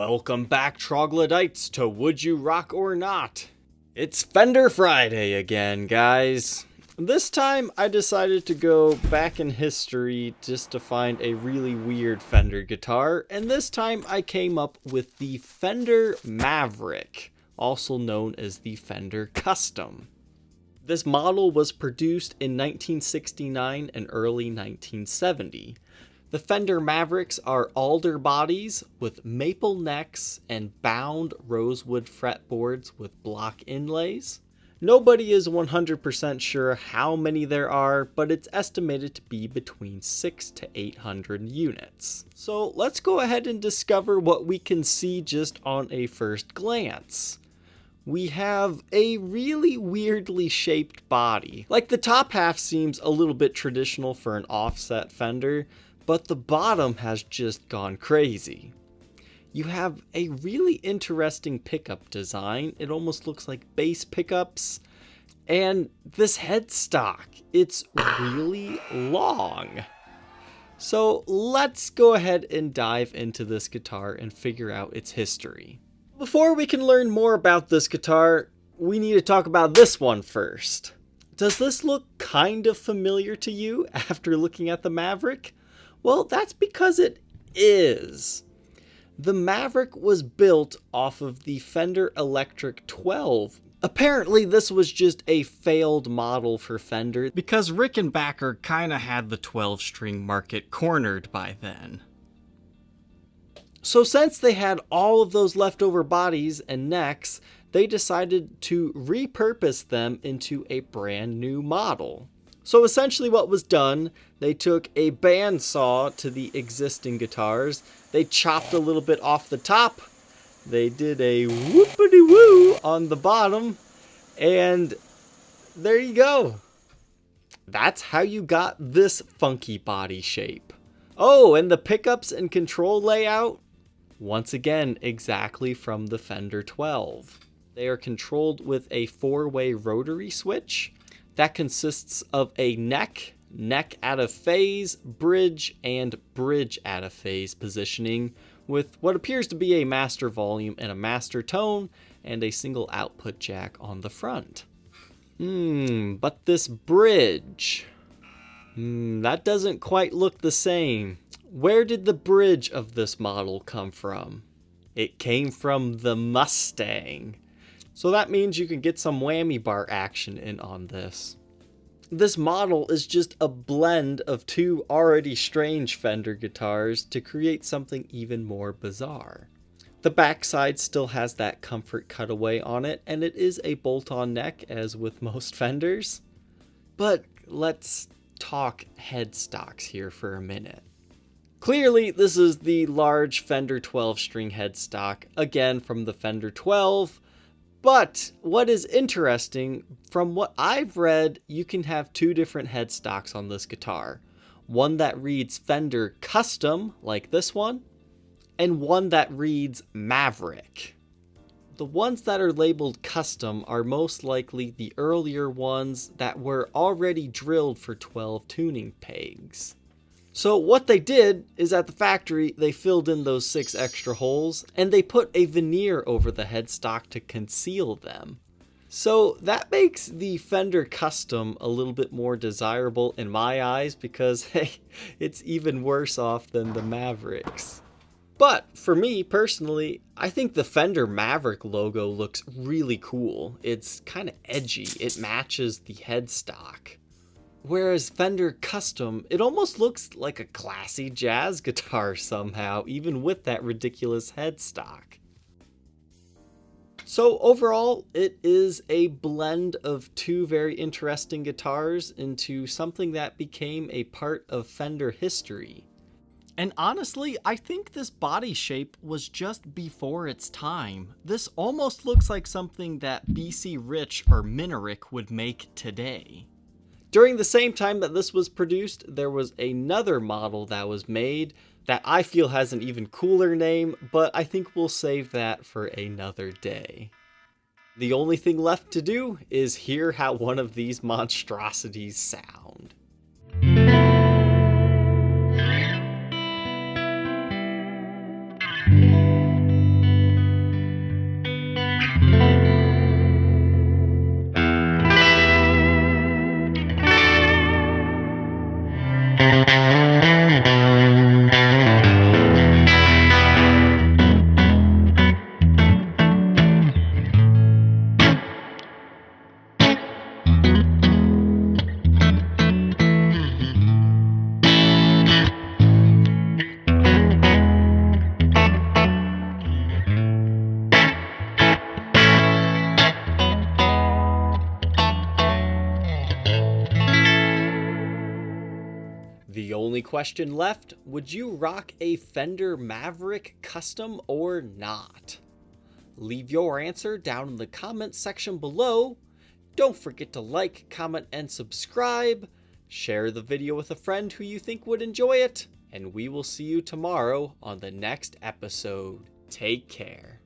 Welcome back, troglodytes, to Would You Rock or Not? It's Fender Friday again, guys. This time I decided to go back in history just to find a really weird Fender guitar, and this time I came up with the Fender Maverick, also known as the Fender Custom. This model was produced in 1969 and early 1970. The Fender Mavericks are Alder bodies with maple necks and bound rosewood fretboards with block inlays. Nobody is 100% sure how many there are, but it's estimated to be between 600 to 800 units. So let's go ahead and discover what we can see just on a first glance. We have a really weirdly shaped body. Like, the top half seems a little bit traditional for an offset Fender, but the bottom has just gone crazy. You have a really interesting pickup design. It almost looks like bass pickups. And this headstock, it's really long. So let's go ahead and dive into this guitar and figure out its history. Before we can learn more about this guitar, we need to talk about this one first. Does this look kind of familiar to you after looking at the Maverick? Well, that's because it is. The Maverick was built off of the Fender Electric XII. Apparently, this was just a failed model for Fender because Rickenbacker kinda had the 12-string market cornered by then. So since they had all of those leftover bodies and necks, they decided to repurpose them into a brand new model. So essentially what was done, they took a bandsaw to the existing guitars, they chopped a little bit off the top, they did a whoopity-woo on the bottom, and there you go. That's how you got this funky body shape. Oh, and the pickups and control layout, once again, exactly from the Fender 12. They are controlled with a 4-way rotary switch that consists of a neck out of phase, bridge, and bridge out of phase positioning with what appears to be a master volume and a master tone and a single output jack on the front. But this bridge, that doesn't quite look the same. Where did the bridge of this model come from? It came from the Mustang. So that means you can get some whammy bar action in on this. This model is just a blend of two already strange Fender guitars to create something even more bizarre. The backside still has that comfort cutaway on it, and it is a bolt-on neck as with most Fenders. But let's talk headstocks here for a minute. Clearly, this is the large Fender 12-string headstock, again from the Fender 12. But what is interesting, from what I've read, you can have two different headstocks on this guitar. One that reads Fender Custom, like this one, and one that reads Maverick. The ones that are labeled Custom are most likely the earlier ones that were already drilled for 12 tuning pegs. So what they did is at the factory, they filled in those 6 extra holes and they put a veneer over the headstock to conceal them. So that makes the Fender Custom a little bit more desirable in my eyes because, hey, it's even worse off than the Mavericks. But for me personally, I think the Fender Maverick logo looks really cool. It's kind of edgy. It matches the headstock. Whereas Fender Custom, it almost looks like a classy jazz guitar somehow, even with that ridiculous headstock. So overall, it is a blend of two very interesting guitars into something that became a part of Fender history. And honestly, I think this body shape was just before its time. This almost looks like something that BC Rich or Minerick would make today. During the same time that this was produced, there was another model that was made that I feel has an even cooler name, but I think we'll save that for another day. The only thing left to do is hear how one of these monstrosities sound. The only question left, would you rock a Fender Maverick custom or not? Leave your answer down in the comments section below. Don't forget to like, comment, and subscribe. Share the video with a friend who you think would enjoy it. And we will see you tomorrow on the next episode. Take care.